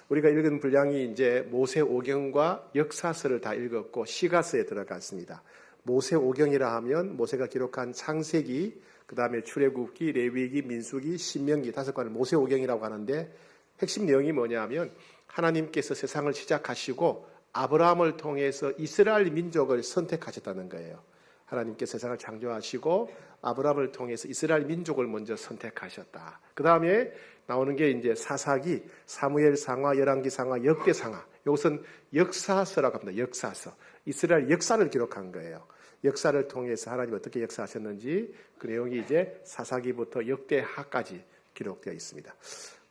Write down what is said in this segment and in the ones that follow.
우리가 읽은 분량이 이제 모세오경과 역사서를 다 읽었고 시가서에 들어갔습니다. 모세오경이라 하면 모세가 기록한 창세기, 그 다음에 출애굽기, 레위기, 민수기, 신명기 5권을 모세오경이라고 하는데 핵심 내용이 뭐냐면 하나님께서 세상을 시작하시고 아브라함을 통해서 이스라엘 민족을 선택하셨다는 거예요. 하나님께서 세상을 창조하시고 아브라함을 통해서 이스라엘 민족을 먼저 선택하셨다. 그 다음에 나오는 게 이제 사사기, 사무엘상하, 열왕기상하, 역대상하. 이것은 역사서라고 합니다. 역사서. 이스라엘 역사를 기록한 거예요. 역사를 통해서 하나님 어떻게 역사하셨는지 그 내용이 이제 사사기부터 역대하까지 기록되어 있습니다.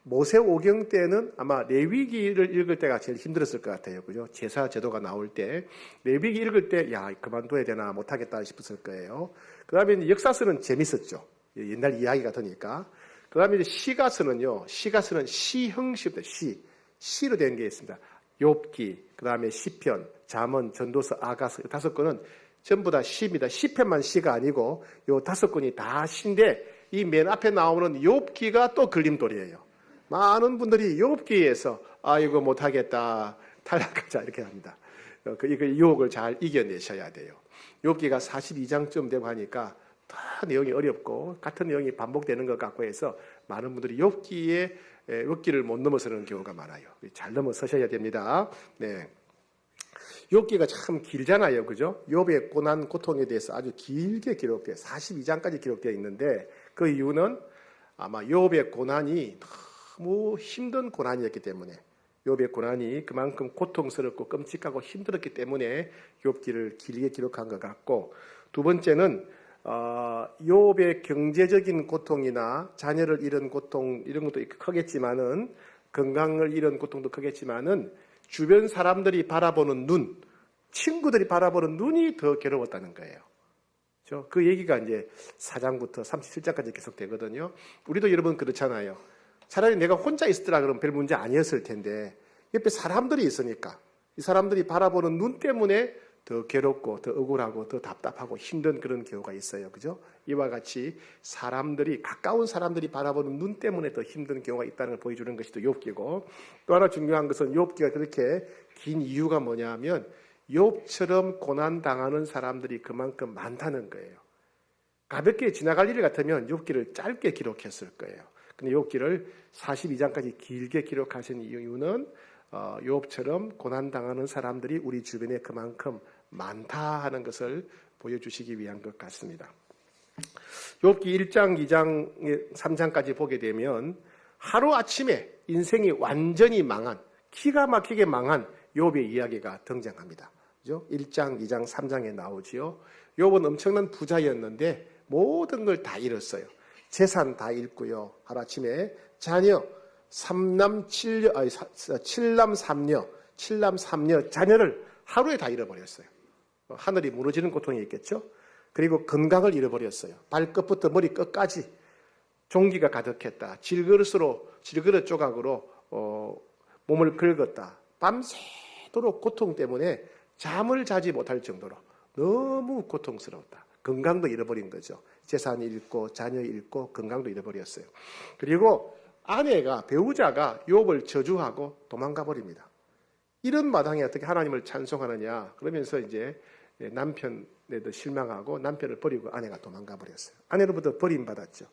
모세오경 때는 아마 레위기를 읽을 때가 제일 힘들었을 것 같아요. 그죠? 제사 제도가 나올 때 레위기 읽을 때 야, 그만둬야 되나 못하겠다 싶었을 거예요. 그 다음에 역사서는 재밌었죠. 옛날 이야기 같으니까. 그 다음에 시가서는요. 시가서는 시형식입니다. 시로 된 게 있습니다. 욥기, 그 다음에 시편, 잠언, 전도서, 아가서 5권은 전부 다 시입니다. 시편만 시가 아니고 요 5권이 다 시인데 이 맨 앞에 나오는 욥기가 또 걸림돌이에요. 많은 분들이 욥기에서 이거 못하겠다, 탈락하자 이렇게 합니다. 그 유혹을 잘 이겨내셔야 돼요. 욥기가 42장쯤 되고 하니까 다 내용이 어렵고 같은 내용이 반복되는 것 같고 해서 많은 분들이 욥기를 못 넘어서는 경우가 많아요. 잘 넘어서셔야 됩니다. 네. 욥기가 참 길잖아요. 그죠? 욥의 고난, 고통에 대해서 아주 길게 기록돼요. 42장까지 기록되어 있는데 그 이유는 아마 욥의 고난이 너무 힘든 고난이었기 때문에 욥의 고난이 그만큼 고통스럽고 끔찍하고 힘들었기 때문에 욥기를 길게 기록한 것 같고 두 번째는 욥의 경제적인 고통이나 자녀를 잃은 고통 이런 것도 크겠지만은 건강을 잃은 고통도 크겠지만은 주변 사람들이 바라보는 눈, 친구들이 바라보는 눈이 더 괴로웠다는 거예요. 그 얘기가 이제 4장부터 37장까지 계속되거든요. 우리도 여러분 그렇잖아요. 차라리 내가 혼자 있었더라 그러면 별 문제 아니었을 텐데 옆에 사람들이 있으니까 이 사람들이 바라보는 눈 때문에 더 괴롭고 더 억울하고 더 답답하고 힘든 그런 경우가 있어요. 그죠? 이와 같이 가까운 사람들이 바라보는 눈 때문에 더 힘든 경우가 있다는 걸 보여주는 것이 또 욥기고 또 하나 중요한 것은 욥기가 그렇게 긴 이유가 뭐냐면 욥처럼 고난당하는 사람들이 그만큼 많다는 거예요. 가볍게 지나갈 일 같으면 욥기를 짧게 기록했을 거예요. 근데 욥기를 42장까지 길게 기록하신 이유는 욥처럼 고난당하는 사람들이 우리 주변에 그만큼 많다 하는 것을 보여주시기 위한 것 같습니다. 욥기 1장, 2장, 3장까지 보게 되면 하루아침에 인생이 완전히 망한 기가 막히게 망한 욥의 이야기가 등장합니다. 그죠? 1장, 2장, 3장에 나오지요. 욥은 엄청난 부자였는데 모든 걸 다 잃었어요. 재산 다 잃고요. 하루아침에 자녀 7남 3녀 자녀를 하루에 다 잃어버렸어요. 하늘이 무너지는 고통이 있겠죠. 그리고 건강을 잃어버렸어요. 발끝부터 머리끝까지 종기가 가득했다. 질그릇 조각으로 몸을 긁었다. 밤새도록 고통 때문에 잠을 자지 못할 정도로 너무 고통스러웠다. 건강도 잃어버린 거죠. 재산 잃고 자녀 잃고 건강도 잃어버렸어요. 그리고 배우자가 욥을 저주하고 도망가 버립니다. 이런 마당에 어떻게 하나님을 찬송하느냐 그러면서 이제 남편에도 실망하고 남편을 버리고 아내가 도망가 버렸어요. 아내로부터 버림받았죠.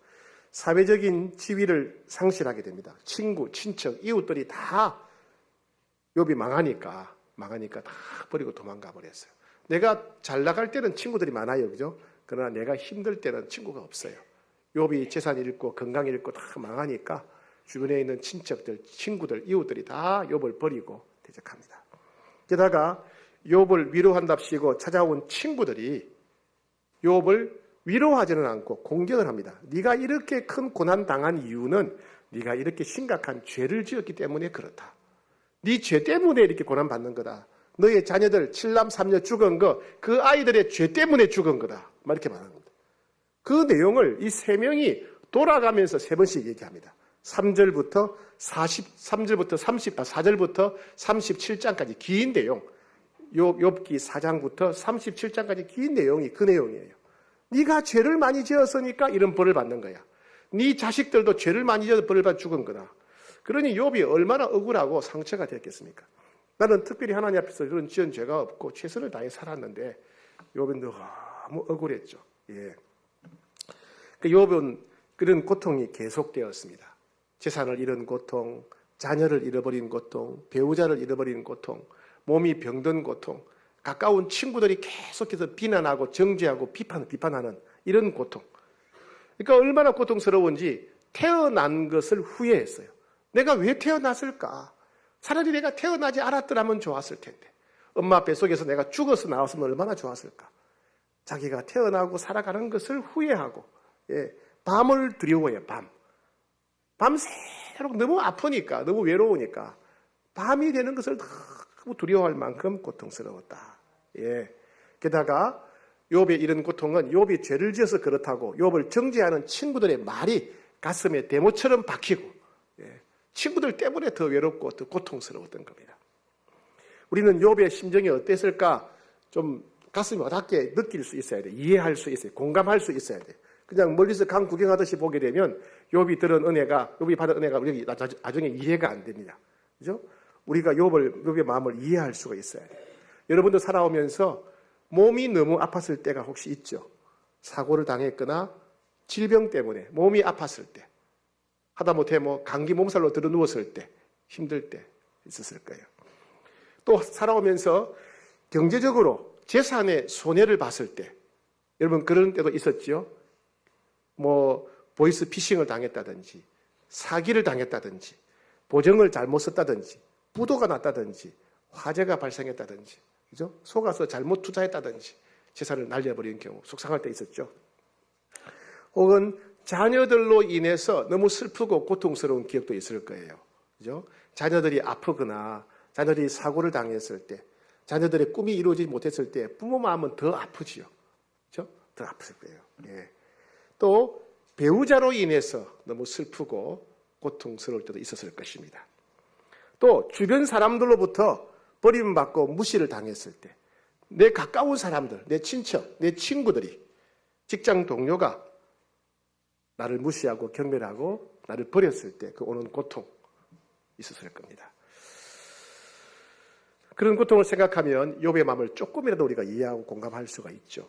사회적인 지위를 상실하게 됩니다. 친구, 친척, 이웃들이 다 욥이 망하니까 다 버리고 도망가 버렸어요. 내가 잘 나갈 때는 친구들이 많아요. 그죠? 그러나 내가 힘들 때는 친구가 없어요. 욥이 재산 잃고 건강 잃고 다 망하니까 주변에 있는 친척들, 친구들, 이웃들이 다 욥을 버리고 대적합니다. 게다가 욥을 위로한답시고 찾아온 친구들이 욥을 위로하지는 않고 공격을 합니다. 네가 이렇게 큰 고난 당한 이유는 네가 이렇게 심각한 죄를 지었기 때문에 그렇다. 네 죄 때문에 이렇게 고난 받는 거다. 너의 자녀들 7남 3녀 죽은 거 그 아이들의 죄 때문에 죽은 거다. 막 이렇게 말하는 겁니다. 그 내용을 이 세 명이 돌아가면서 세 번씩 얘기합니다. 4절부터 37장까지 긴 내용. 욥기 4장부터 37장까지 긴 내용이 그 내용이에요. 네가 죄를 많이 지었으니까 이런 벌을 받는 거야. 네 자식들도 죄를 많이 지어서 벌을 받아 죽은 거다. 그러니 욥이 얼마나 억울하고 상처가 됐겠습니까? 나는 특별히 하나님 앞에서 그런 지은 죄가 없고 최선을 다해 살았는데 욥은 너무 억울했죠. 예. 그 욥은 그런 고통이 계속되었습니다. 재산을 잃은 고통, 자녀를 잃어버린 고통, 배우자를 잃어버린 고통, 몸이 병든 고통, 가까운 친구들이 계속해서 비난하고 정죄하고 비판하는 이런 고통. 그러니까 얼마나 고통스러운지 태어난 것을 후회했어요. 내가 왜 태어났을까? 차라리 내가 태어나지 않았더라면 좋았을 텐데. 엄마 뱃속에서 내가 죽어서 나왔으면 얼마나 좋았을까? 자기가 태어나고 살아가는 것을 후회하고, 예, 밤을 두려워해요, 밤. 밤새도록 너무 아프니까, 너무 외로우니까, 밤이 되는 것을 너무 두려워할 만큼 고통스러웠다. 예. 게다가, 욥의 이런 고통은 욥이 죄를 지어서 그렇다고 욥을 정죄하는 친구들의 말이 가슴에 대모처럼 박히고, 예, 친구들 때문에 더 외롭고 더 고통스러웠던 겁니다. 우리는 욥의 심정이 어땠을까? 좀 가슴이 와닿게 느낄 수 있어야 돼. 이해할 수 있어요. 공감할 수 있어야 돼. 그냥 멀리서 강 구경하듯이 보게 되면 욥이 받은 은혜가 우리 나중에 이해가 안 됩니다. 그죠? 우리가 욥의 마음을 이해할 수가 있어야 돼요. 여러분도 살아오면서 몸이 너무 아팠을 때가 혹시 있죠? 사고를 당했거나 질병 때문에 몸이 아팠을 때, 하다못해 감기 몸살로 들어 누웠을 때, 힘들 때 있었을 거예요. 또 살아오면서 경제적으로 재산의 손해를 봤을 때, 여러분 그런 때도 있었죠? 보이스 피싱을 당했다든지, 사기를 당했다든지, 보증을 잘못 썼다든지, 부도가 났다든지, 화재가 발생했다든지, 그죠? 속아서 잘못 투자했다든지, 재산을 날려버린 경우, 속상할 때 있었죠. 혹은 자녀들로 인해서 너무 슬프고 고통스러운 기억도 있을 거예요. 그죠? 자녀들이 아프거나, 자녀들이 사고를 당했을 때, 자녀들의 꿈이 이루어지지 못했을 때, 부모 마음은 더 아프지요. 그죠? 더 아플 거예요. 예. 또, 배우자로 인해서 너무 슬프고 고통스러울 때도 있었을 것입니다. 또, 주변 사람들로부터 버림받고 무시를 당했을 때, 내 가까운 사람들, 내 친척, 내 친구들이, 직장 동료가 나를 무시하고 경멸하고 나를 버렸을 때 그 오는 고통 있었을 겁니다. 그런 고통을 생각하면 욥의 마음을 조금이라도 우리가 이해하고 공감할 수가 있죠.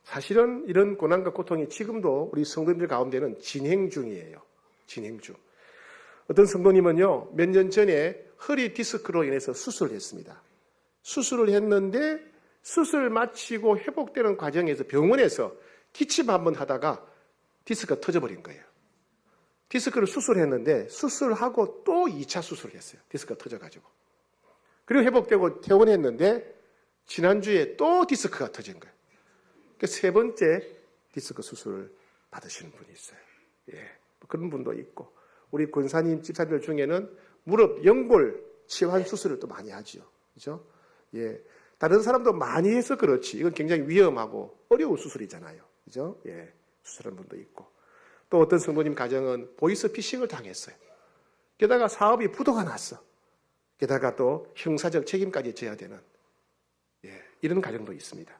사실은 이런 고난과 고통이 지금도 우리 성도님들 가운데는 진행 중이에요. 진행 중. 어떤 성도님은요, 몇 년 전에 허리 디스크로 인해서 수술을 했습니다. 수술을 했는데 수술 마치고 회복되는 과정에서 병원에서 기침 한번 하다가 디스크가 터져버린 거예요. 디스크를 수술했는데 수술하고 또 2차 수술을 했어요. 디스크가 터져가지고. 그리고 회복되고 퇴원했는데 지난주에 또 디스크가 터진 거예요. 세 번째 디스크 수술을 받으시는 분이 있어요. 예, 그런 분도 있고, 우리 권사님 집사님들 중에는 무릎 연골 치환 수술을 또 많이 하죠. 그죠? 예, 다른 사람도 많이 해서 그렇지. 이건 굉장히 위험하고 어려운 수술이잖아요. 그죠? 예, 수술하는 분도 있고. 또 어떤 성도님 가정은 보이스 피싱을 당했어요. 게다가 사업이 부도가 났어. 게다가 또 형사적 책임까지 져야 되는, 예, 이런 가정도 있습니다.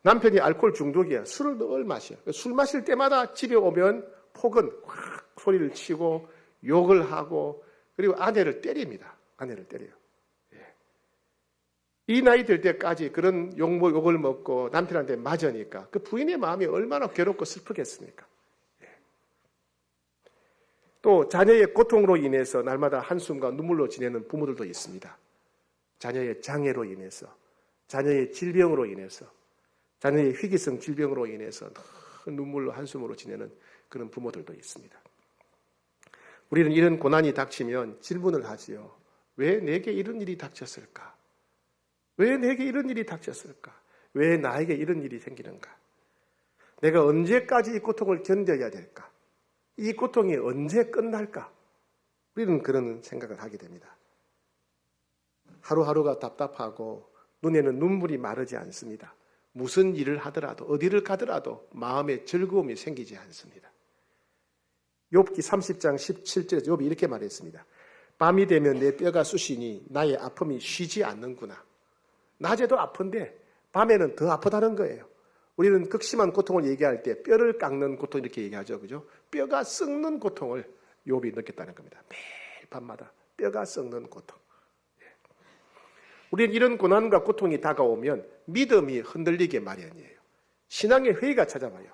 남편이 알코올 중독이야. 술을 늘 마셔. 술 마실 때마다 집에 오면 폭은 확 소리를 치고 욕을 하고, 그리고 아내를 때립니다. 아내를 때려요. 예. 이 나이 될 때까지 그런 욕을 먹고 남편한테 맞으니까 그 부인의 마음이 얼마나 괴롭고 슬프겠습니까? 예. 또 자녀의 고통으로 인해서 날마다 한숨과 눈물로 지내는 부모들도 있습니다. 자녀의 장애로 인해서, 자녀의 질병으로 인해서, 자녀의 희귀성 질병으로 인해서 눈물로 한숨으로 지내는 그런 부모들도 있습니다. 우리는 이런 고난이 닥치면 질문을 하지요. 왜 내게 이런 일이 닥쳤을까? 왜 내게 이런 일이 닥쳤을까? 왜 나에게 이런 일이 생기는가? 내가 언제까지 이 고통을 견뎌야 될까? 이 고통이 언제 끝날까? 우리는 그런 생각을 하게 됩니다. 하루하루가 답답하고 눈에는 눈물이 마르지 않습니다. 무슨 일을 하더라도, 어디를 가더라도 마음에 즐거움이 생기지 않습니다. 욥기 30장 17절에 욥이 이렇게 말했습니다. 밤이 되면 내 뼈가 쑤시니 나의 아픔이 쉬지 않는구나. 낮에도 아픈데 밤에는 더 아프다는 거예요. 우리는 극심한 고통을 얘기할 때 뼈를 깎는 고통 이렇게 얘기하죠. 그죠? 뼈가 썩는 고통을 욥이 느꼈다는 겁니다. 매일 밤마다 뼈가 썩는 고통. 우리는 이런 고난과 고통이 다가오면 믿음이 흔들리게 마련이에요. 신앙의 회의가 찾아와요.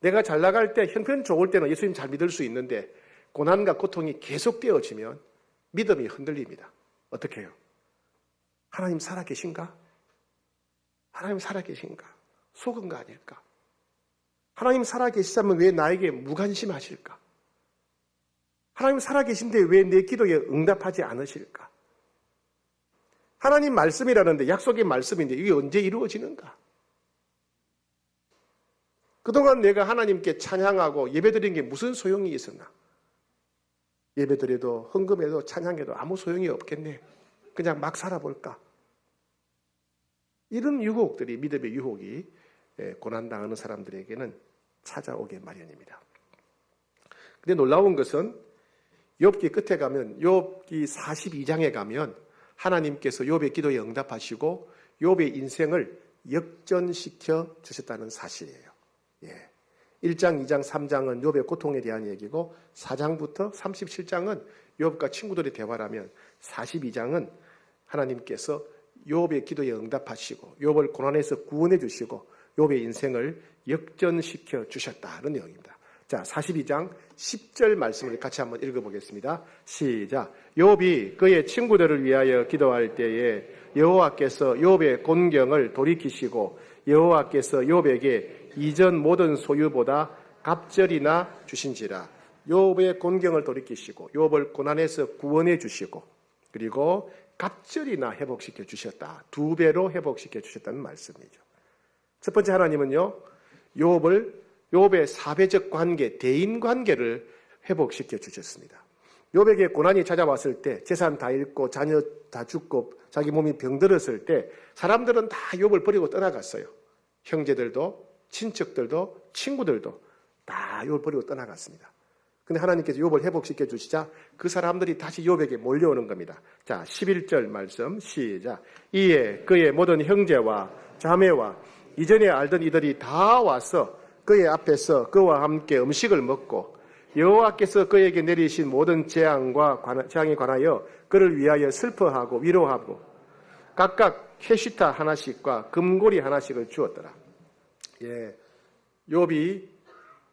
내가 잘 나갈 때, 형편 좋을 때는 예수님 잘 믿을 수 있는데 고난과 고통이 계속되어지면 믿음이 흔들립니다. 어떻게 해요? 하나님 살아계신가? 하나님 살아계신가? 속은 거 아닐까? 하나님 살아계시다면 왜 나에게 무관심하실까? 하나님 살아계신데 왜 내 기도에 응답하지 않으실까? 하나님 말씀이라는데, 약속의 말씀인데 이게 언제 이루어지는가? 그동안 내가 하나님께 찬양하고 예배드린 게 무슨 소용이 있었나? 예배드려도 헌금해도 찬양해도 아무 소용이 없겠네. 그냥 막 살아볼까? 이런 유혹들이, 믿음의 유혹이 고난당하는 사람들에게는 찾아오게 마련입니다. 근데 놀라운 것은 욥기 끝에 가면, 욥기 42장에 가면 하나님께서 욥의 기도에 응답하시고 욥의 인생을 역전시켜 주셨다는 사실이에요. 1장, 2장, 3장은 욥의 고통에 대한 얘기고 4장부터 37장은 욥과 친구들의 대화라면 42장은 하나님께서 욥의 기도에 응답하시고 욥을 고난에서 구원해 주시고 욥의 인생을 역전시켜 주셨다는 내용입니다. 자, 42장 10절 말씀을 같이 한번 읽어보겠습니다. 시작. 욥이 그의 친구들을 위하여 기도할 때에 여호와께서 욥의 곤경을 돌이키시고 여호와께서 욥에게 이전 모든 소유보다 갑절이나 주신지라. 욥의 곤경을 돌이키시고 욥을 고난에서 구원해 주시고 그리고 갑절이나 회복시켜 주셨다. 2배로 회복시켜 주셨다는 말씀이죠. 첫 번째, 하나님은요, 욥의 사회적 관계, 대인 관계를 회복시켜 주셨습니다. 욥에게 고난이 찾아왔을 때, 재산 다 잃고 자녀 다 죽고 자기 몸이 병들었을 때 사람들은 다 욥을 버리고 떠나갔어요. 형제들도 친척들도 친구들도 다 욥을 버리고 떠나갔습니다. 근데 하나님께서 욥을 회복시켜 주시자 그 사람들이 다시 욥에게 몰려오는 겁니다. 자, 11절 말씀 시작. 이에 그의 모든 형제와 자매와 이전에 알던 이들이 다 와서 그의 앞에서 그와 함께 음식을 먹고 여호와께서 그에게 내리신 모든 재앙에 관하여 그를 위하여 슬퍼하고 위로하고 각각 캐시타 하나씩과 금고리 하나씩을 주었더라. 욥이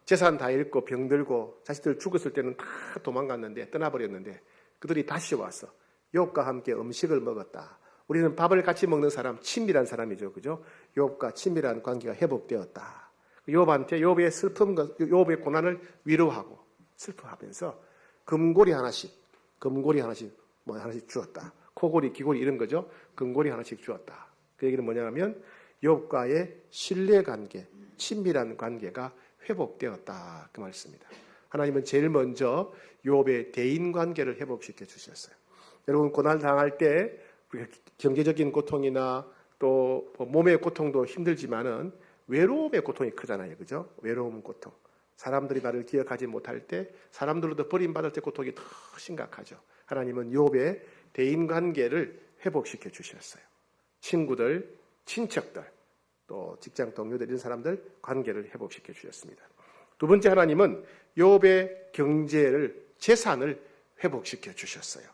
재산 다 잃고 병들고 자식들 죽었을 때는 다 도망갔는데 떠나버렸는데 그들이 다시 와서 욥과 함께 음식을 먹었다. 우리는 밥을 같이 먹는 사람, 친밀한 사람이죠, 그죠? 욥과 친밀한 관계가 회복되었다. 욥한테 욥의 슬픔과 욥의 고난을 위로하고 슬퍼하면서 금고리 하나씩 하나씩 주었다. 코고리, 귀고리 이런 거죠. 금고리 하나씩 주었다. 그 얘기는 뭐냐면 욥과의 신뢰 관계, 친밀한 관계가 회복되었다. 그 말씀입니다. 하나님은 제일 먼저 욥의 대인 관계를 회복시켜 주셨어요. 여러분, 고난 당할 때 경제적인 고통이나 또 몸의 고통도 힘들지만은 외로움의 고통이 크잖아요. 그죠? 외로움 고통. 사람들이 나를 기억하지 못할 때, 사람들로부터 버림받을 때 고통이 더 심각하죠. 하나님은 욥의 대인 관계를 회복시켜 주셨어요. 친구들, 친척들, 또 직장 동료들 이런 사람들 관계를 회복시켜 주셨습니다. 두 번째, 하나님은 욥의 경제를, 재산을 회복시켜 주셨어요.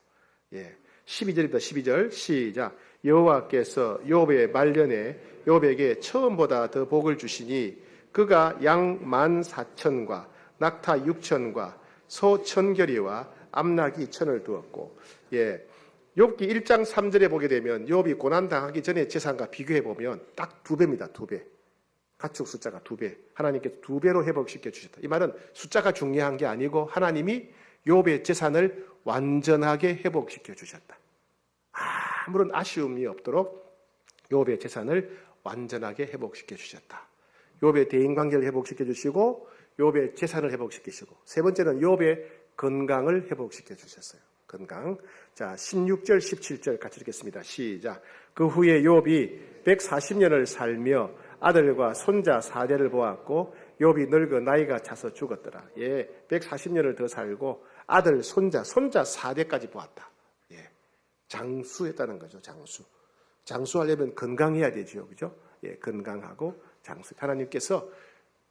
12절입니다. 12절 시작. 여호와께서 욥의 말년에 욥에게 처음보다 더 복을 주시니 그가 양 14,000과 낙타 6,000과 소 1,000결이와 암낙이 1,000을 두었고, 욥기 1장 3절에 보게 되면 욥이 고난 당하기 전에 재산과 비교해 보면 딱 2배입니다. 2배. 가축 숫자가 2배. 하나님께서 2배로 회복시켜 주셨다. 이 말은 숫자가 중요한 게 아니고 하나님이 욥의 재산을 완전하게 회복시켜 주셨다. 아무런 아쉬움이 없도록 욥의 재산을 완전하게 회복시켜 주셨다. 욥의 대인관계를 회복시켜 주시고 욥의 재산을 회복시키시고, 세 번째는 욥의 건강을 회복시켜 주셨어요. 건강. 자, 16절 17절 같이 읽겠습니다. 시작. 그 후에 욥이 140년을 살며 아들과 손자 4대를 보았고 욥이 늙어 나이가 차서 죽었더라. 140년을 더 살고 아들, 손자 4대까지 보았다. 장수했다는 거죠. 장수하려면 건강해야 되죠. 그죠? 건강하고 장수. 하나님께서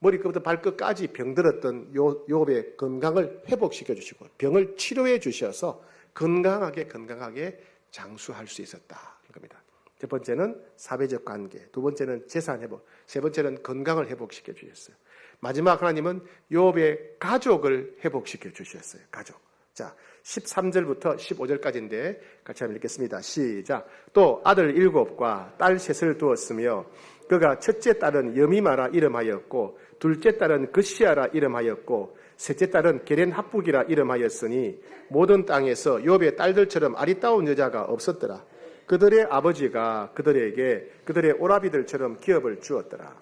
머리끝부터 발끝까지 병들었던 욥의 건강을 회복시켜 주시고 병을 치료해 주셔서 건강하게 장수할 수 있었다는 겁니다. 첫 번째는 사회적 관계, 두 번째는 재산 회복, 세 번째는 건강을 회복시켜 주셨어요. 마지막 하나님은 욥의 가족을 회복시켜 주셨어요. 가족. 자, 13절부터 15절까지인데 같이 한번 읽겠습니다. 시작. 또 아들 7과 딸 3을 두었으며 그가 첫째 딸은 여미마라 이름하였고 둘째 딸은 그시아라 이름하였고 셋째 딸은 게렌 합북이라 이름하였으니 모든 땅에서 욥의 딸들처럼 아리따운 여자가 없었더라. 그들의 아버지가 그들에게 그들의 오라비들처럼 기업을 주었더라.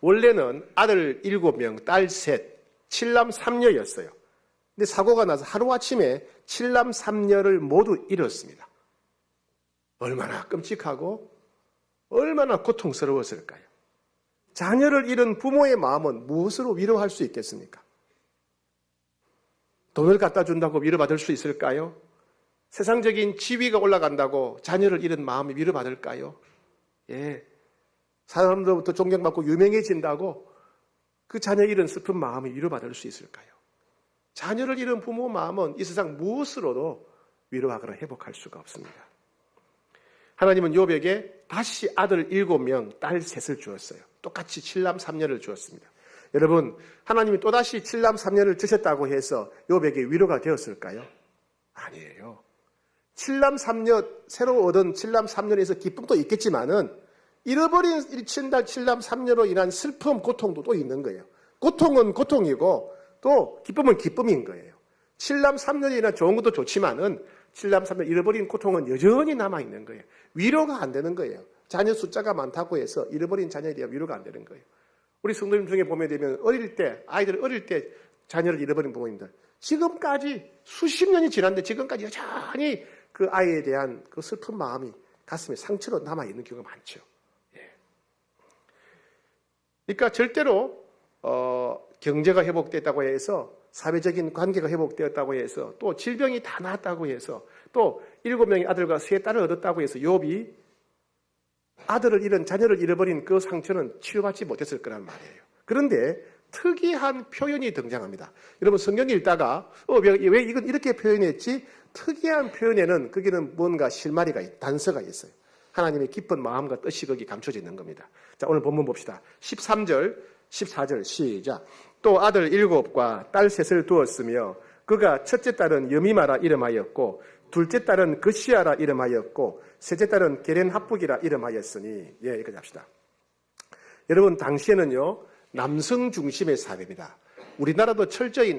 원래는 아들 7명, 딸 3, 7남 3녀였어요. 근데 사고가 나서 하루아침에 7남 3녀를 모두 잃었습니다. 얼마나 끔찍하고 얼마나 고통스러웠을까요? 자녀를 잃은 부모의 마음은 무엇으로 위로할 수 있겠습니까? 돈을 갖다 준다고 위로받을 수 있을까요? 세상적인 지위가 올라간다고 자녀를 잃은 마음이 위로받을까요? 예. 사람들로부터 존경받고 유명해진다고 그 자녀 잃은 슬픈 마음이 위로받을 수 있을까요? 자녀를 잃은 부모 마음은 이 세상 무엇으로도 위로하거나 회복할 수가 없습니다. 하나님은 욥에게 다시 아들 7명, 딸 3을 주었어요. 똑같이 7남 3녀를 주었습니다. 여러분, 하나님이 또다시 7남 3녀를 주셨다고 해서 욥에게 위로가 되었을까요? 아니에요. 7남 3녀, 새로 얻은 7남 3녀에서 기쁨도 있겠지만은 잃어버린 7남 3녀로 인한 슬픔, 고통도 또 있는 거예요. 고통은 고통이고 또 기쁨은 기쁨인 거예요. 7남 3녀에 인한 좋은 것도 좋지만은 7남 3녀 잃어버린 고통은 여전히 남아있는 거예요. 위로가 안 되는 거예요. 자녀 숫자가 많다고 해서 잃어버린 자녀에 대한 위로가 안 되는 거예요. 우리 성도님 중에 보면 되면 아이들 어릴 때 자녀를 잃어버린 부모님들 지금까지 수십 년이 지났는데 지금까지 여전히 그 아이에 대한 그 슬픈 마음이 가슴에 상처로 남아있는 경우가 많죠. 예. 그러니까 절대로 경제가 회복됐다고 해서 사회적인 관계가 회복되었다고 해서 또 질병이 다 나았다고 해서 또 7명의 아들과 3딸을 얻었다고 해서 욥이 아들을 잃은 자녀를 잃어버린 그 상처는 치료받지 못했을 거란 말이에요. 그런데 특이한 표현이 등장합니다. 여러분 성경 읽다가 왜 이건 이렇게 표현했지? 특이한 표현에는 거기는 뭔가 실마리가 단서가 있어요. 하나님의 깊은 마음과 뜻이 거기 감춰져 있는 겁니다. 자, 오늘 본문 봅시다. 13절, 14절 시작. 또 아들 7과 딸 3을 두었으며 그가 첫째 딸은 여미마라 이름하였고 둘째 딸은 그시아라 이름하였고 셋째 딸은 게렌 합북이라 이름하였으니 예, 여기까지 합시다. 여러분 당시에는요 남성 중심의 사회입니다. 우리나라도 철저히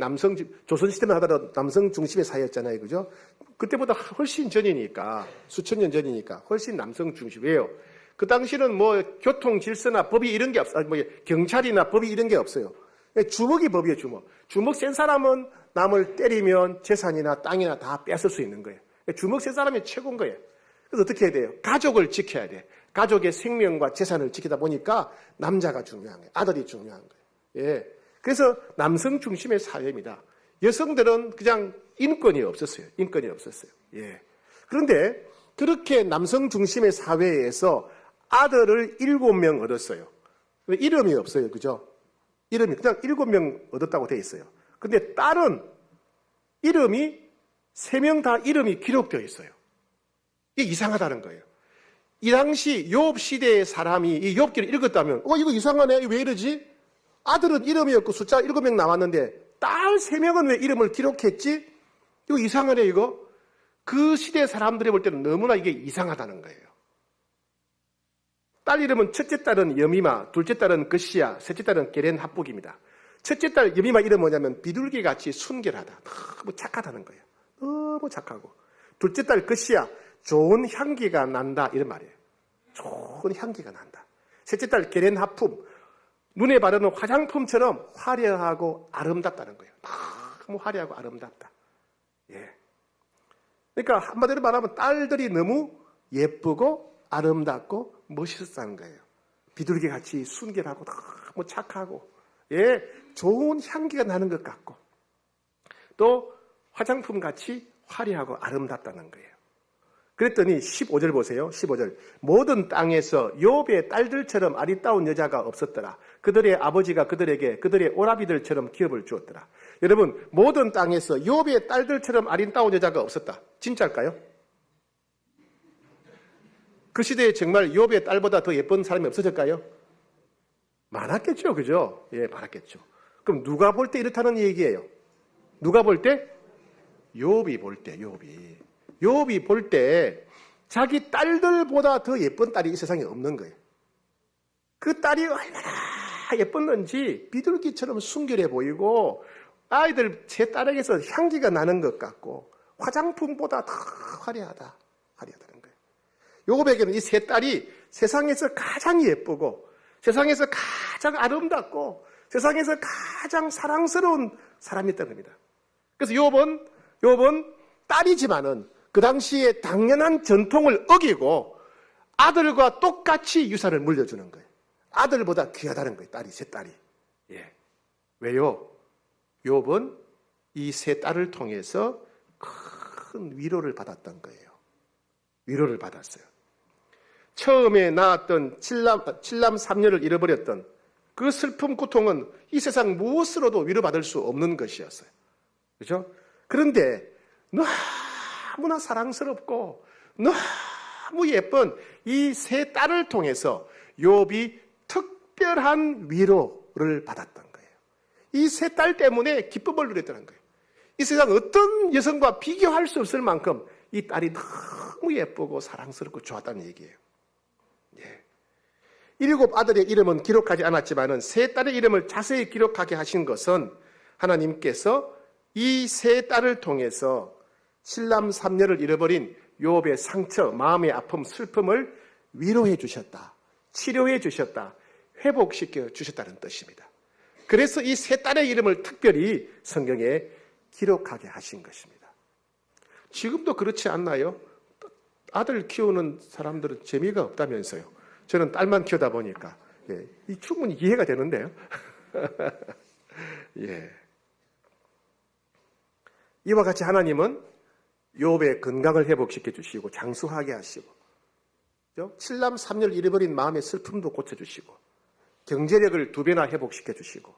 조선시대만 하더라도 남성 중심의 사회였잖아요. 그죠? 그때보다 훨씬 전이니까 수천 년 전이니까 훨씬 남성 중심이에요. 그 당시는 뭐 교통 질서나 법이 이런 게 없어요. 뭐 경찰이나 법이 이런 게 없어요. 주먹이 법이에요. 주먹 센 사람은 남을 때리면 재산이나 땅이나 다 뺏을 수 있는 거예요. 주먹 센 사람이 최고인 거예요. 그래서 어떻게 해야 돼요? 가족을 지켜야 돼. 가족의 생명과 재산을 지키다 보니까 남자가 중요한 거예요. 아들이 중요한 거예요. 예. 그래서 남성 중심의 사회입니다. 여성들은 그냥 인권이 없었어요. 예. 그런데 그렇게 남성 중심의 사회에서 아들을 7명 얻었어요. 이름이 없어요. 그죠? 이름이 그냥 7명 얻었다고 돼 있어요. 근데 딸은 이름이 3명 다 이름이 기록되어 있어요. 이게 이상하다는 거예요. 이 당시 욥 시대의 사람이 이 욥기를 읽었다면 이거 이상하네. 왜 이러지? 아들은 이름이 없고 숫자 7명 나왔는데 딸 3명은 왜 이름을 기록했지? 이거 이상하네 이거. 그 시대 사람들이 볼 때는 너무나 이게 이상하다는 거예요. 딸 이름은 첫째 딸은 여미마, 둘째 딸은 그시아, 셋째 딸은 게렌 합북입니다. 첫째 딸 여미마 이름 뭐냐면 비둘기같이 순결하다. 너무 착하다는 거예요. 너무 착하고. 둘째 딸 그시아, 좋은 향기가 난다 이런 말이에요. 좋은 향기가 난다. 셋째 딸 게렌 합품, 눈에 바르는 화장품처럼 화려하고 아름답다는 거예요. 너무 화려하고 아름답다. 예. 그러니까 한마디로 말하면 딸들이 너무 예쁘고 아름답고 멋있었다는 거예요. 비둘기같이 순결하고 너무 착하고 예, 좋은 향기가 나는 것 같고 또 화장품같이 화려하고 아름답다는 거예요. 그랬더니 15절 보세요. 15절. 모든 땅에서 욥의 딸들처럼 아리따운 여자가 없었더라. 그들의 아버지가 그들에게 그들의 오라비들처럼 기업을 주었더라. 여러분, 모든 땅에서 욥의 딸들처럼 아리따운 여자가 없었다. 진짜일까요? 그 시대에 정말 욥의 딸보다 더 예쁜 사람이 없어졌을까요? 많았겠죠. 그죠? 예, 많았겠죠. 그럼 누가 볼 때 이렇다는 얘기예요? 누가 볼 때? 욥이 볼 때, 욥이 볼 때 자기 딸들보다 더 예쁜 딸이 이 세상에 없는 거예요. 그 딸이 얼마나 예뻤는지 비둘기처럼 순결해 보이고 아이들 제 딸에게서 향기가 나는 것 같고 화장품보다 더 화려하다는 거예요. 욥에게는 이 세 딸이 세상에서 가장 예쁘고 세상에서 가장 아름답고 세상에서 가장 사랑스러운 사람이었던 겁니다. 그래서 욥은 딸이지만은 그 당시에 당연한 전통을 어기고 아들과 똑같이 유산을 물려주는 거예요. 아들보다 귀하다는 거예요. 세 딸이. 예. 왜요? 욥은 이 세 딸을 통해서 큰 위로를 받았던 거예요. 위로를 받았어요. 처음에 낳았던 칠남 삼녀를 잃어버렸던 그 슬픔 고통은 이 세상 무엇으로도 위로받을 수 없는 것이었어요. 그렇죠? 그런데 너무나 사랑스럽고 너무 예쁜 이 세 딸을 통해서 욥이 특별한 위로를 받았던 거예요. 이 세 딸 때문에 기쁨을 누렸다는 거예요. 이 세상 어떤 여성과 비교할 수 없을 만큼 이 딸이 너무 예쁘고 사랑스럽고 좋았다는 얘기예요. 예. 7 아들의 이름은 기록하지 않았지만 세 딸의 이름을 자세히 기록하게 하신 것은 하나님께서 이 세 딸을 통해서 칠남 삼녀를 잃어버린 욥의 상처, 마음의 아픔, 슬픔을 위로해 주셨다. 치료해 주셨다. 회복시켜 주셨다는 뜻입니다. 그래서 이 세 딸의 이름을 특별히 성경에 기록하게 하신 것입니다. 지금도 그렇지 않나요? 아들 키우는 사람들은 재미가 없다면서요. 저는 딸만 키우다 보니까 충분히 이해가 되는데요. 예. 이와 같이 하나님은 욥의 건강을 회복시켜 주시고 장수하게 하시고 칠남 삼녀를 잃어버린 마음의 슬픔도 고쳐주시고 경제력을 2배나 회복시켜 주시고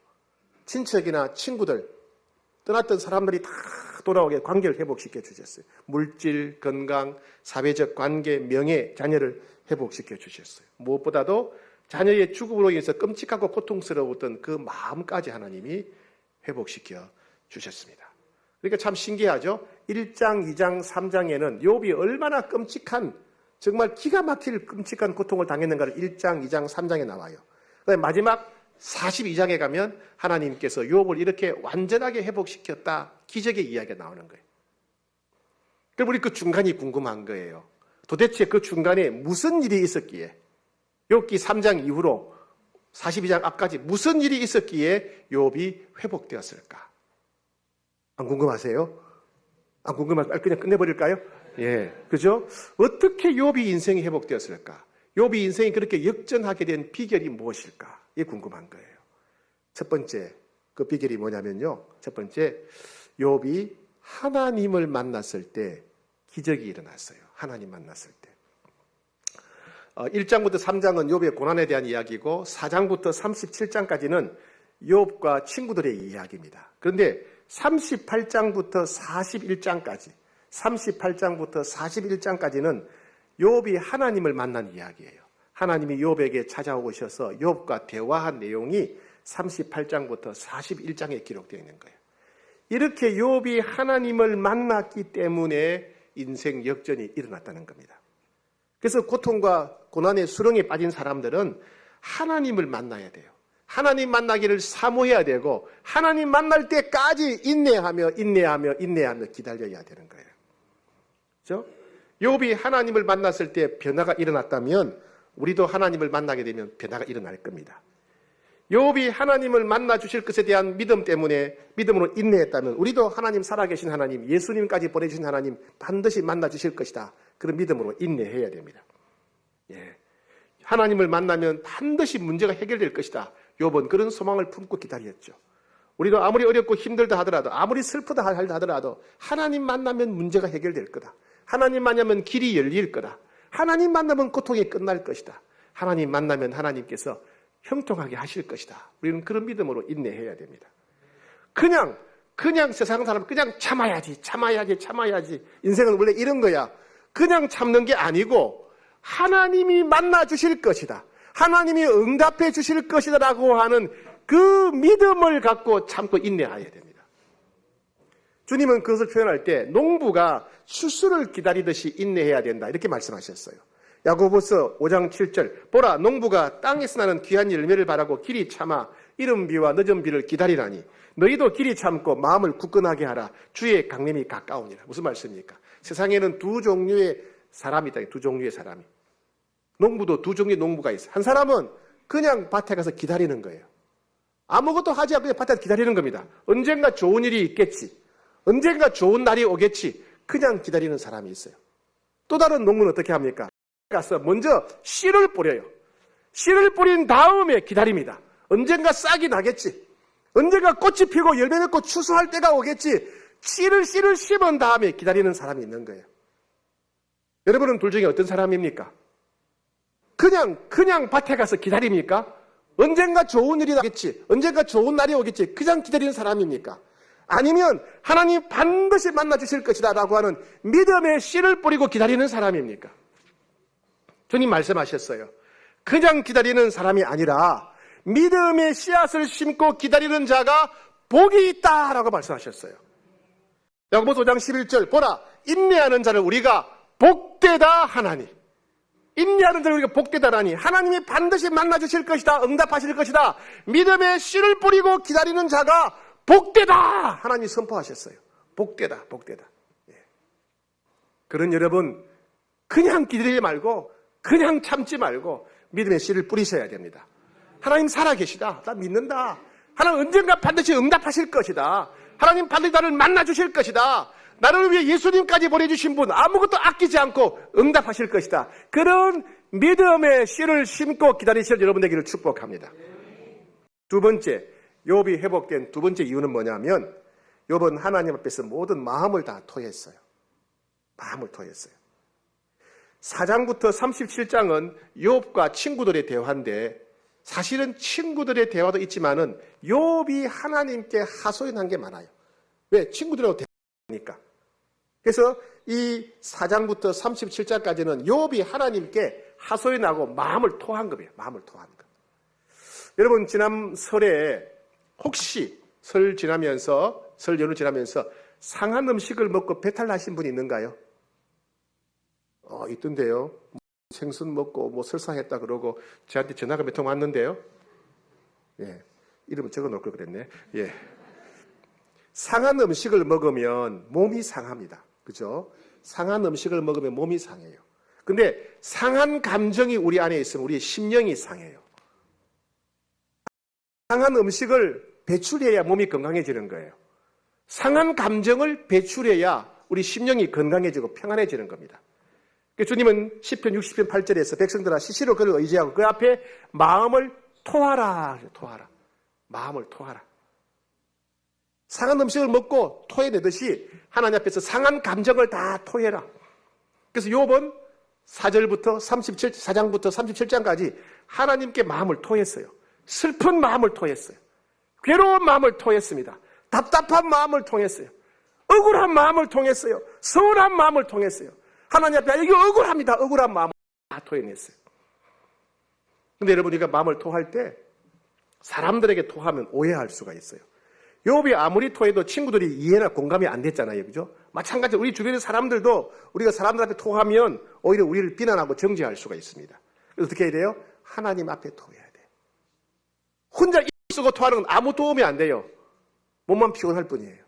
친척이나 친구들 떠났던 사람들이 다 돌아오게 관계를 회복시켜 주셨어요. 물질, 건강, 사회적 관계, 명예, 자녀를 회복시켜 주셨어요. 무엇보다도 자녀의 죽음으로 인해서 끔찍하고 고통스러웠던 그 마음까지 하나님이 회복시켜 주셨습니다. 그러니까 참 신기하죠. 1장, 2장, 3장에는 욥이 얼마나 끔찍한 정말 기가 막힐 끔찍한 고통을 당했는가를 1장, 2장, 3장에 나와요. 그다음에 마지막 42장에 가면 하나님께서 욥을 이렇게 완전하게 회복시켰다. 기적의 이야기가 나오는 거예요. 그럼 우리 그 중간이 궁금한 거예요. 도대체 그 중간에 무슨 일이 있었기에 욥기 3장 이후로 42장 앞까지 무슨 일이 있었기에 욥이 회복되었을까? 안 궁금하세요? 안 궁금하면 그냥 끝내버릴까요? 예, 그죠? 어떻게 욥이 인생이 회복되었을까? 욥이 인생이 그렇게 역전하게 된 비결이 무엇일까? 이게 궁금한 거예요. 첫 번째, 그 비결이 뭐냐면요. 첫 번째, 욥이 하나님을 만났을 때 기적이 일어났어요. 하나님 만났을 때. 1장부터 3장은 욥의 고난에 대한 이야기고 4장부터 37장까지는 욥과 친구들의 이야기입니다. 그런데 38장부터 41장까지는 욥이 하나님을 만난 이야기예요. 하나님이 욥에게 찾아오셔서 욥과 대화한 내용이 38장부터 41장에 기록되어 있는 거예요. 이렇게 욥이 하나님을 만났기 때문에 인생 역전이 일어났다는 겁니다. 그래서 고통과 고난의 수렁에 빠진 사람들은 하나님을 만나야 돼요. 하나님 만나기를 사모해야 되고 하나님 만날 때까지 인내하며 기다려야 되는 거예요. 그렇죠? 욥이 하나님을 만났을 때 변화가 일어났다면 우리도 하나님을 만나게 되면 변화가 일어날 겁니다. 욥이 하나님을 만나 주실 것에 대한 믿음 때문에 믿음으로 인내했다면 우리도 하나님 살아계신 하나님, 예수님까지 보내주신 하나님 반드시 만나 주실 것이다. 그런 믿음으로 인내해야 됩니다. 예. 하나님을 만나면 반드시 문제가 해결될 것이다. 욥은 그런 소망을 품고 기다렸죠. 우리도 아무리 어렵고 힘들다 하더라도 아무리 슬프다 하더라도 하나님 만나면 문제가 해결될 거다. 하나님 만나면 길이 열릴 거다. 하나님 만나면 고통이 끝날 것이다. 하나님 만나면 하나님께서 형통하게 하실 것이다. 우리는 그런 믿음으로 인내해야 됩니다. 그냥 세상 사람 그냥 참아야지. 인생은 원래 이런 거야. 그냥 참는 게 아니고 하나님이 만나 주실 것이다. 하나님이 응답해 주실 것이다 라고 하는 그 믿음을 갖고 참고 인내해야 됩니다. 주님은 그것을 표현할 때 농부가 추수를 기다리듯이 인내해야 된다 이렇게 말씀하셨어요. 야고보서 5장 7절 보라 농부가 땅에서 나는 귀한 열매를 바라고 길이 참아 이른 비와 늦은 비를 기다리라니 너희도 길이 참고 마음을 굳건하게 하라. 주의 강림이 가까우니라. 무슨 말씀입니까? 세상에는 두 종류의 사람이 있다. 두 종류의 사람이. 농부도 두 종류의 농부가 있어요. 한 사람은 그냥 밭에 가서 기다리는 거예요. 아무것도 하지 않고 그냥 밭에 가서 기다리는 겁니다. 언젠가 좋은 일이 있겠지. 언젠가 좋은 날이 오겠지. 그냥 기다리는 사람이 있어요. 또 다른 농부는 어떻게 합니까? 가서 먼저 씨를 뿌려요. 씨를 뿌린 다음에 기다립니다. 언젠가 싹이 나겠지. 언젠가 꽃이 피고 열매 맺고 추수할 때가 오겠지. 씨를 심은 다음에 기다리는 사람이 있는 거예요. 여러분은 둘 중에 어떤 사람입니까? 그냥 밭에 가서 기다립니까? 언젠가 좋은 일이 나겠지. 언젠가 좋은 날이 오겠지. 그냥 기다리는 사람입니까? 아니면 하나님 반드시 만나 주실 것이다 라고 하는 믿음의 씨를 뿌리고 기다리는 사람입니까? 주님 말씀하셨어요. 그냥 기다리는 사람이 아니라 믿음의 씨앗을 심고 기다리는 자가 복이 있다라고 말씀하셨어요. 야고보서 5장 11절 보라 인내하는 자를 우리가 복되다 하나니 인내하는 자를 우리가 복되다라니 하나님이 반드시 만나주실 것이다. 응답하실 것이다. 믿음의 씨를 뿌리고 기다리는 자가 복되다 하나님이 선포하셨어요. 복되다. 예. 그런 여러분 그냥 기다리지 말고 그냥 참지 말고 믿음의 씨를 뿌리셔야 됩니다. 하나님 살아계시다. 나 믿는다. 하나님 언젠가 반드시 응답하실 것이다. 하나님 반드시 나를 만나주실 것이다. 나를 위해 예수님까지 보내주신 분 아무것도 아끼지 않고 응답하실 것이다. 그런 믿음의 씨를 심고 기다리실 여러분 되기를 축복합니다. 두 번째, 욥이 회복된 두 번째 이유는 뭐냐면 욥은 하나님 앞에서 모든 마음을 다 토했어요. 마음을 토했어요. 4장부터 37장은 욥과 친구들의 대화인데 사실은 친구들의 대화도 있지만은 욥이 하나님께 하소연한 게 많아요. 왜? 친구들하고 대화하니까. 그래서 이 4장부터 37장까지는 욥이 하나님께 하소연하고 마음을 토한 거예요. 마음을 토한 거. 여러분 지난 설에 혹시 설 연휴 지나면서 상한 음식을 먹고 배탈 나신 분이 있는가요? 있던데요. 생선 먹고 뭐 설사했다 그러고 저한테 전화가 몇 통 왔는데요. 예, 이름을 적어 놓을 걸 그랬네. 예, 상한 음식을 먹으면 몸이 상합니다. 그죠? 상한 음식을 먹으면 몸이 상해요. 근데 상한 감정이 우리 안에 있으면 우리의 심령이 상해요. 상한 음식을 배출해야 몸이 건강해지는 거예요. 상한 감정을 배출해야 우리 심령이 건강해지고 평안해지는 겁니다. 주님은 시편 60편 8절에서 백성들아 시시로 그를 의지하고 그 앞에 마음을 토하라. 마음을 토하라. 상한 음식을 먹고 토해내듯이 하나님 앞에서 상한 감정을 다 토해라. 그래서 욥은 4장부터 37장까지 하나님께 마음을 토했어요. 슬픈 마음을 토했어요. 괴로운 마음을 토했습니다. 답답한 마음을 토했어요. 억울한 마음을 토했어요. 서운한 마음을 토했어요. 하나님 앞에 이게 억울합니다. 억울한 마음을 다 토해냈어요. 근데 여러분 우리가 마음을 토할 때 사람들에게 토하면 오해할 수가 있어요. 욥이 아무리 토해도 친구들이 이해나 공감이 안 됐잖아요. 그죠? 마찬가지로 우리 주변의 사람들도 우리가 사람들 앞에 토하면 오히려 우리를 비난하고 정죄할 수가 있습니다. 그래서 어떻게 해야 돼요? 하나님 앞에 토해야 돼요. 혼자 입 쓰고 토하는 건 아무 도움이 안 돼요. 몸만 피곤할 뿐이에요.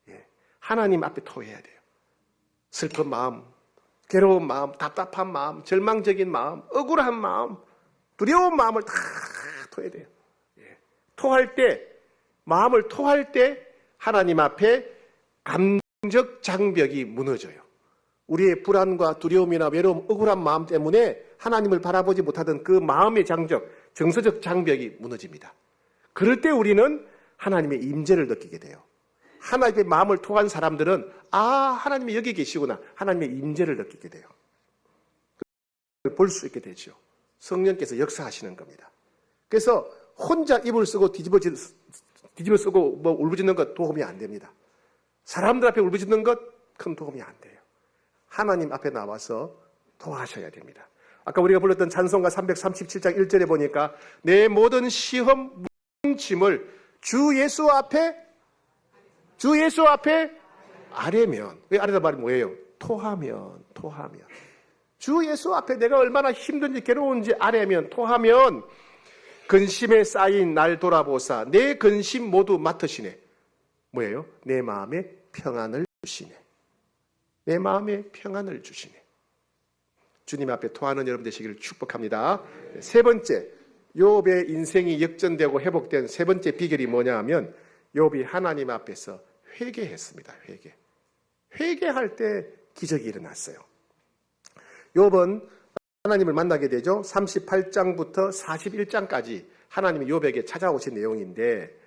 예. 하나님 앞에 토해야 돼요. 슬픈 마음, 괴로운 마음, 답답한 마음, 절망적인 마음, 억울한 마음, 두려운 마음을 다 토해야 돼요. 예. 마음을 토할 때 하나님 앞에 감정적 장벽이 무너져요. 우리의 불안과 두려움이나 외로움, 억울한 마음 때문에 하나님을 바라보지 못하던 그 마음의 장벽, 정서적 장벽이 무너집니다. 그럴 때 우리는 하나님의 임재를 느끼게 돼요. 하나님의 마음을 통한 사람들은 하나님이 여기 계시구나. 하나님의 임재를 느끼게 돼요. 볼 수 있게 되죠. 성령께서 역사하시는 겁니다. 그래서 혼자 입을 쓰고 뒤집어 쓰고 울부짖는 것 도움이 안 됩니다. 사람들 앞에 울부짖는 것 큰 도움이 안 돼요. 하나님 앞에 나와서 도와하셔야 됩니다. 아까 우리가 불렀던 찬송가 337장 1절에 보니까 내 모든 시험 짐을 주 예수 앞에 아뢰면, 왜 아뢰다 말이 뭐예요? 토하면 주 예수 앞에 내가 얼마나 힘든지 괴로운지 아뢰면, 토하면 근심에 쌓인 날 돌아보사 내 근심 모두 맡으시네. 뭐예요? 내 마음에 평안을 주시네. 내 마음에 평안을 주시네. 주님 앞에 토하는 여러분 되시기를 축복합니다. 세 번째, 욥의 인생이 역전되고 회복된 세 번째 비결이 뭐냐 하면 욥이 하나님 앞에서 회개했습니다. 회개할 때 기적이 일어났어요. 욥은 하나님을 만나게 되죠. 38장부터 41장까지 하나님이 욥에게 찾아오신 내용인데,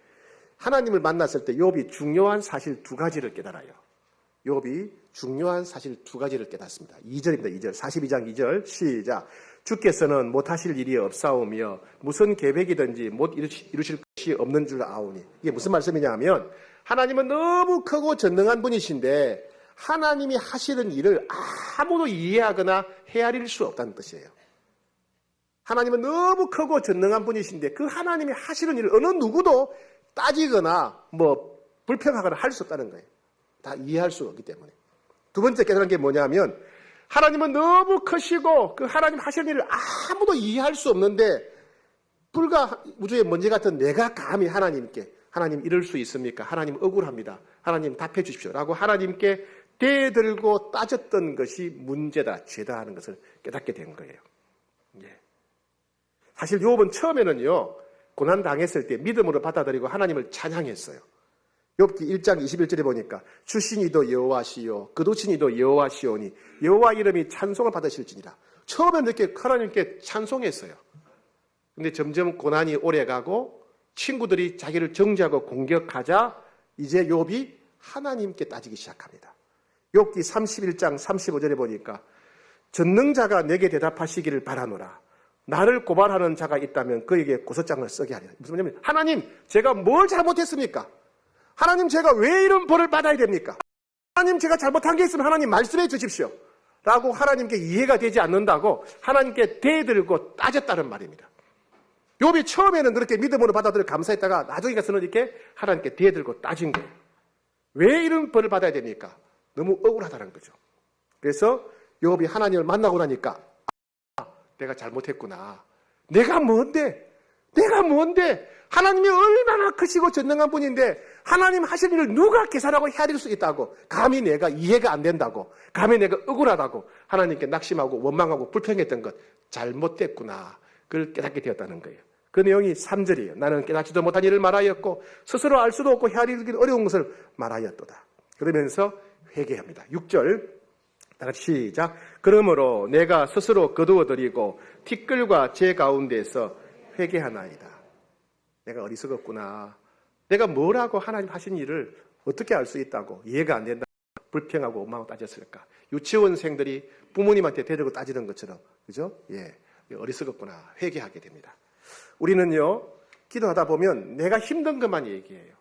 하나님을 만났을 때 욥이 중요한 사실 두 가지를 깨달아요. 욥이 중요한 사실 두 가지를 깨닫습니다. 2절입니다. 2절. 42장 2절 시작. 주께서는 못하실 일이 없사오며 무슨 계획이든지 못 이루실 것이 없는 줄 아오니. 이게 무슨 말씀이냐 하면 하나님은 너무 크고 전능한 분이신데 하나님이 하시는 일을 아무도 이해하거나 헤아릴 수 없다는 뜻이에요. 하나님은 너무 크고 전능한 분이신데 그 하나님이 하시는 일을 어느 누구도 따지거나 불평하거나 할 수 없다는 거예요. 다 이해할 수 없기 때문에. 두 번째 깨달은 게 뭐냐면 하나님은 너무 크시고 그 하나님 하시는 일을 아무도 이해할 수 없는데 불과 우주의 먼지 같은 내가 감히 하나님께 하나님 이럴 수 있습니까? 하나님 억울합니다. 하나님 답해 주십시오. 라고 하나님께 대들고 따졌던 것이 문제다, 죄다 하는 것을 깨닫게 된 거예요. 사실 욥은 처음에는요, 고난당했을 때 믿음으로 받아들이고 하나님을 찬양했어요. 욥기 1장 21절에 보니까 주신이도 여호와시요 거두신이도 여호와시오니 여호와 이름이 찬송을 받으실지니라. 처음에는 이렇게 하나님께 찬송했어요. 근데 점점 고난이 오래가고 친구들이 자기를 정죄하고 공격하자 이제 욥이 하나님께 따지기 시작합니다. 욥기 31장 35절에 보니까 전능자가 내게 대답하시기를 바라노라. 나를 고발하는 자가 있다면 그에게 고소장을 쓰게 하리라. 무슨 말이냐면 하나님 제가 뭘 잘못했습니까? 하나님 제가 왜 이런 벌을 받아야 됩니까? 하나님 제가 잘못한 게 있으면 하나님 말씀해 주십시오. 라고 하나님께 이해가 되지 않는다고 하나님께 대들고 따졌다는 말입니다. 욥이 처음에는 그렇게 믿음으로 받아들여 감사했다가 나중에 가서는 이렇게 하나님께 대들고 따진 거예요. 왜 이런 벌을 받아야 됩니까? 너무 억울하다는 거죠. 그래서 욥이 하나님을 만나고 나니까 내가 잘못했구나. 내가 뭔데? 하나님이 얼마나 크시고 전능한 분인데 하나님 하실 일을 누가 계산하고 헤아릴 수 있다고, 감히 내가 이해가 안 된다고, 감히 내가 억울하다고 하나님께 낙심하고 원망하고 불평했던 것 잘못됐구나. 그걸 깨닫게 되었다는 거예요. 그 내용이 3절이에요. 나는 깨닫지도 못한 일을 말하였고 스스로 알 수도 없고 헤아리기 어려운 것을 말하였도다. 그러면서 회개합니다. 6절 다 같이 시작. 그러므로 내가 스스로 거두어드리고 티끌과 제 가운데서 회개하나이다. 내가 어리석었구나. 내가 뭐라고 하나님 하신 일을 어떻게 알 수 있다고 이해가 안 된다. 불평하고 원망하고 따졌을까. 유치원생들이 부모님한테 대들고 따지는 것처럼. 그죠? 어리석었구나. 회개하게 됩니다. 우리는요, 기도하다 보면 내가 힘든 것만 얘기해요.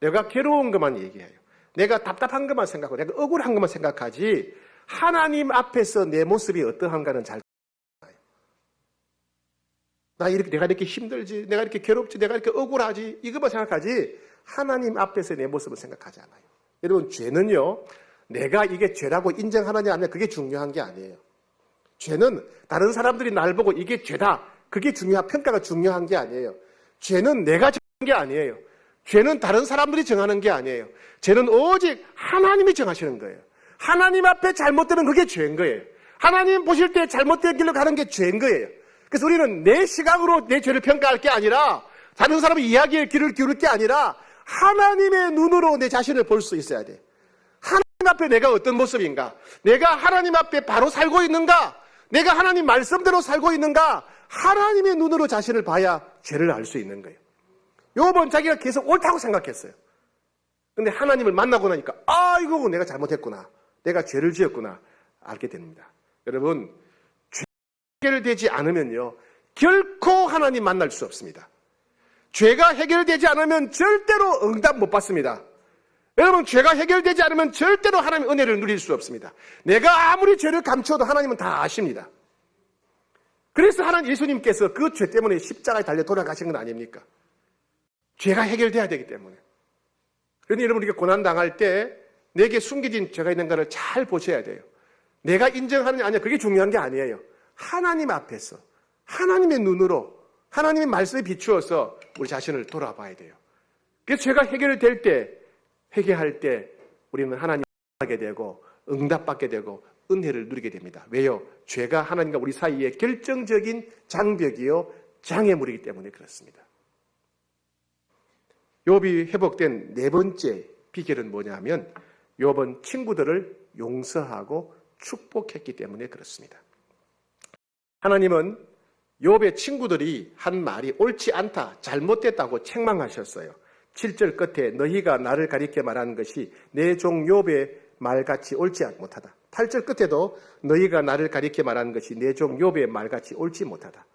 내가 괴로운 것만 얘기해요. 내가 답답한 것만 생각하고 내가 억울한 것만 생각하지 하나님 앞에서 내 모습이 어떠한가는 잘 내가 이렇게 힘들지, 내가 이렇게 괴롭지, 내가 이렇게 억울하지, 이것만 생각하지 하나님 앞에서 내 모습을 생각하지 않아요. 여러분, 죄는요, 내가 이게 죄라고 인정하느냐 안 하느냐 그게 중요한 게 아니에요. 죄는 다른 사람들이 날 보고 이게 죄다, 그게 평가가 중요한 게 아니에요. 죄는 내가 정하는 게 아니에요. 죄는 다른 사람들이 정하는 게 아니에요. 죄는 오직 하나님이 정하시는 거예요. 하나님 앞에 잘못되면 그게 죄인 거예요. 하나님 보실 때 잘못된 길로 가는 게 죄인 거예요. 그래서 우리는 내 시각으로 내 죄를 평가할 게 아니라 다른 사람의 이야기에 귀를 기울일 게 아니라 하나님의 눈으로 내 자신을 볼 수 있어야 돼. 하나님 앞에 내가 어떤 모습인가? 내가 하나님 앞에 바로 살고 있는가? 내가 하나님 말씀대로 살고 있는가? 하나님의 눈으로 자신을 봐야 죄를 알 수 있는 거예요. 욥은 자기가 계속 옳다고 생각했어요. 근데 하나님을 만나고 나니까 아이고 내가 잘못했구나. 내가 죄를 지었구나. 알게 됩니다. 여러분, 죄가 해결되지 않으면요. 결코 하나님 만날 수 없습니다. 죄가 해결되지 않으면 절대로 응답 못 받습니다. 여러분, 죄가 해결되지 않으면 절대로 하나님의 은혜를 누릴 수 없습니다. 내가 아무리 죄를 감춰도 하나님은 다 아십니다. 그래서 하나님 예수님께서 그 죄 때문에 십자가에 달려 돌아가신 건 아닙니까? 죄가 해결돼야 되기 때문에. 그런데 여러분, 우리가 고난당할 때 내게 숨겨진 죄가 있는가를 잘 보셔야 돼요. 내가 인정하느냐 아니냐 그게 중요한 게 아니에요. 하나님 앞에서 하나님의 눈으로 하나님의 말씀에 비추어서 우리 자신을 돌아봐야 돼요. 그래서 죄가 해결될 때, 회개할 때 우리는 하나님을 하게 되고 응답받게 되고 은혜를 누리게 됩니다. 왜요? 죄가 하나님과 우리 사이에 결정적인 장벽이요 장애물이기 때문에 그렇습니다. 욥이 회복된 네 번째 비결은 뭐냐면 욥은 친구들을 용서하고 축복했기 때문에 그렇습니다. 하나님은 욥의 친구들이 한 말이 옳지 않다, 잘못됐다고 책망하셨어요. 7절 끝에 너희가 나를 가리켜 말하는 것이 내 종 욥의 말같이 옳지 못하다. 8절 끝에도 너희가 나를 가리켜 말하는 것이 내 종 욥의 말같이 옳지 못하다.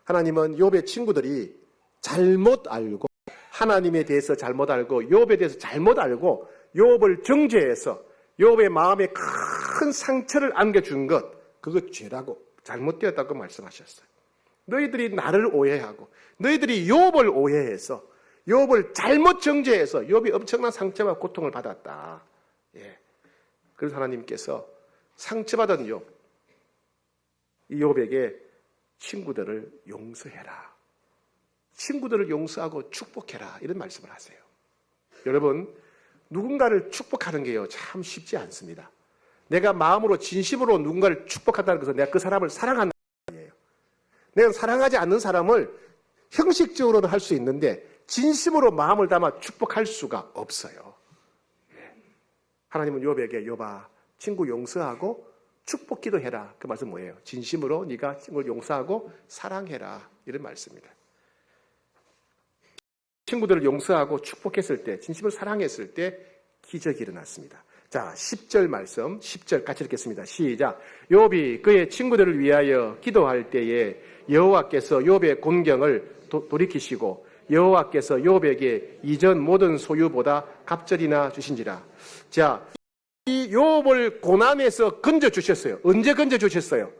하나님은 욥의 친구들이 잘못 알고 하나님에 대해서 잘못 알고 욥에 대해서 잘못 알고 욥을 정죄해서 욥의 마음에 큰 상처를 안겨준 것, 그거 죄라고 잘못되었다고 말씀하셨어요. 너희들이 나를 오해하고 너희들이 욥을 오해해서 욥을 잘못 정죄해서 욥이 엄청난 상처와 고통을 받았다. 예. 그래서 하나님께서 상처받은 욥, 이 욥에게 친구들을 용서해라. 친구들을 용서하고 축복해라. 이런 말씀을 하세요. 여러분, 누군가를 축복하는 게요, 참 쉽지 않습니다. 내가 마음으로 진심으로 누군가를 축복한다는 것은 내가 그 사람을 사랑한다는 거예요. 내가 사랑하지 않는 사람을 형식적으로는 할 수 있는데 진심으로 마음을 담아 축복할 수가 없어요. 하나님은 욥에게 욥아, 친구 용서하고 축복 기도해라. 그 말씀 뭐예요? 진심으로 네가 친구를 용서하고 사랑해라. 이런 말씀입니다. 친구들을 용서하고 축복했을 때, 진심으로 사랑했을 때 기적이 일어났습니다. 자, 10절 말씀, 10절 같이 읽겠습니다. 시작. 욥이 그의 친구들을 위하여 기도할 때에 여호와께서 욥의 곤경을 돌이키시고 여호와께서 욥에게 이전 모든 소유보다 갑절이나 주신지라. 자, 이 욥을 고난에서 건져 주셨어요. 언제 건져 주셨어요?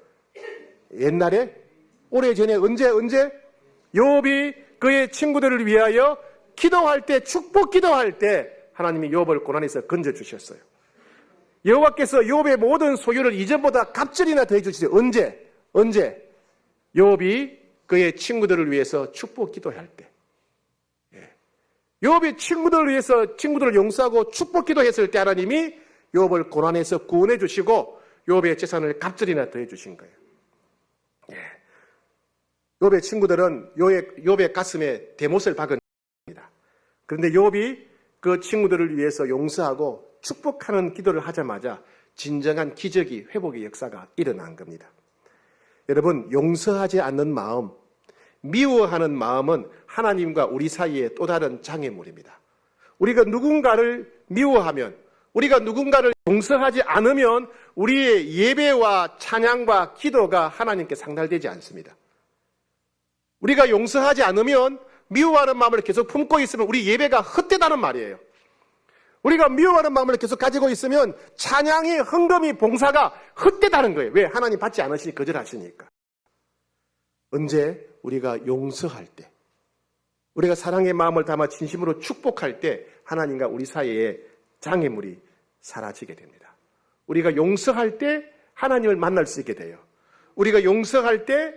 옛날에? 오래전에 언제? 욥이 그의 친구들을 위하여 기도할 때, 축복 기도할 때 하나님이 욥을 고난에서 건져 주셨어요. 여호와께서 욥의 모든 소유를 이전보다 갑절이나 더해 주시죠. 언제? 욥이 그의 친구들을 위해서 축복 기도할 때. 욥이 친구들을 위해서 친구들을 용서하고 축복 기도했을 때 하나님이 욥을 고난에서 구원해 주시고 욥의 재산을 갑절이나 더해 주신 거예요. 욥의 친구들은 욥의 가슴에 대못을 박은 겁니다. 그런데 욥이 그 친구들을 위해서 용서하고 축복하는 기도를 하자마자 진정한 기적이, 회복의 역사가 일어난 겁니다. 여러분, 용서하지 않는 마음, 미워하는 마음은 하나님과 우리 사이의 또 다른 장애물입니다. 우리가 누군가를 미워하면, 우리가 누군가를 용서하지 않으면 우리의 예배와 찬양과 기도가 하나님께 상달되지 않습니다. 우리가 용서하지 않으면, 미워하는 마음을 계속 품고 있으면 우리 예배가 헛되다는 말이에요. 우리가 미워하는 마음을 계속 가지고 있으면 찬양이, 헌금이, 봉사가 헛되다는 거예요. 왜? 하나님 받지 않으시니 거절하시니까. 언제? 우리가 용서할 때, 우리가 사랑의 마음을 담아 진심으로 축복할 때 하나님과 우리 사이에 장애물이 사라지게 됩니다. 우리가 용서할 때 하나님을 만날 수 있게 돼요. 우리가 용서할 때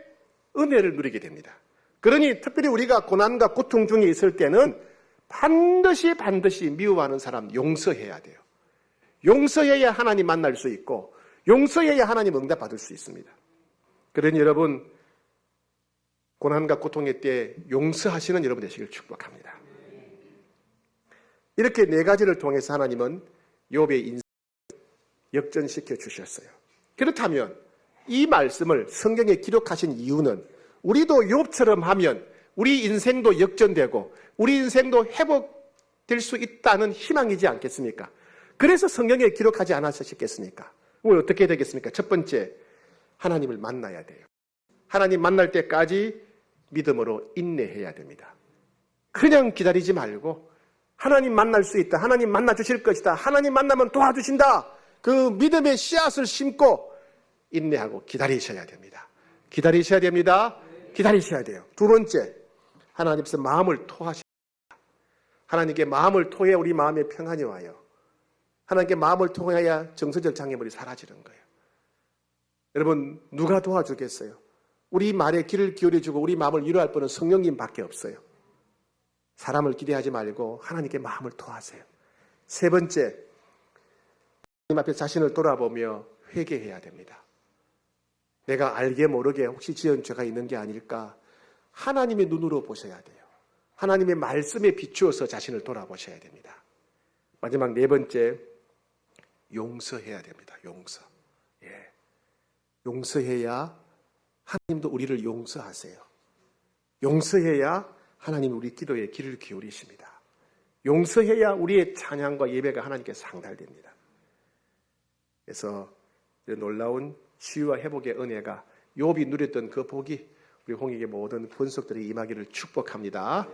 은혜를 누리게 됩니다. 그러니 특별히 우리가 고난과 고통 중에 있을 때는 반드시 미워하는 사람 용서해야 돼요. 용서해야 하나님 만날 수 있고 용서해야 하나님 응답받을 수 있습니다. 그러니 여러분, 고난과 고통의 때 용서하시는 여러분 되시길 축복합니다. 이렇게 네 가지를 통해서 하나님은 욥의 인생을 역전시켜 주셨어요. 그렇다면 이 말씀을 성경에 기록하신 이유는 우리도 욥처럼 하면 우리 인생도 역전되고 우리 인생도 될 수 있다는 희망이지 않겠습니까? 그래서 성경에 기록하지 않았겠습니까? 오늘 어떻게 되겠습니까? 첫 번째, 하나님을 만나야 돼요. 하나님 만날 때까지 믿음으로 인내해야 됩니다. 그냥 기다리지 말고 하나님 만날 수 있다. 하나님 만나 주실 것이다. 하나님 만나면 도와주신다. 그 믿음의 씨앗을 심고 인내하고 기다리셔야 됩니다. 기다리셔야 됩니다. 기다리셔야 돼요. 두 번째, 하나님께서 마음을 토하십니다. 하나님께 마음을 토해 우리 마음에 평안이 와요. 하나님께 마음을 토해야 정서적 장애물이 사라지는 거예요. 여러분, 누가 도와주겠어요? 우리 말에 귀를 기울여주고 우리 마음을 위로할 분은 성령님밖에 없어요. 사람을 기대하지 말고 하나님께 마음을 토하세요. 세 번째, 하나님 앞에 자신을 돌아보며 회개해야 됩니다. 내가 알게 모르게 혹시 지은 죄가 있는 게 아닐까? 하나님의 눈으로 보셔야 돼요. 하나님의 말씀에 비추어서 자신을 돌아보셔야 됩니다. 마지막 네 번째, 용서해야 됩니다. 용서. 용서해야 하나님도 우리를 용서하세요. 용서해야 하나님 우리 기도에 귀를 기울이십니다. 용서해야 우리의 찬양과 예배가 하나님께 상달됩니다. 그래서 놀라운 치유와 회복의 은혜가 욥이 누렸던 그 복이 우리 홍익의 모든 권속들이 임하기를 축복합니다.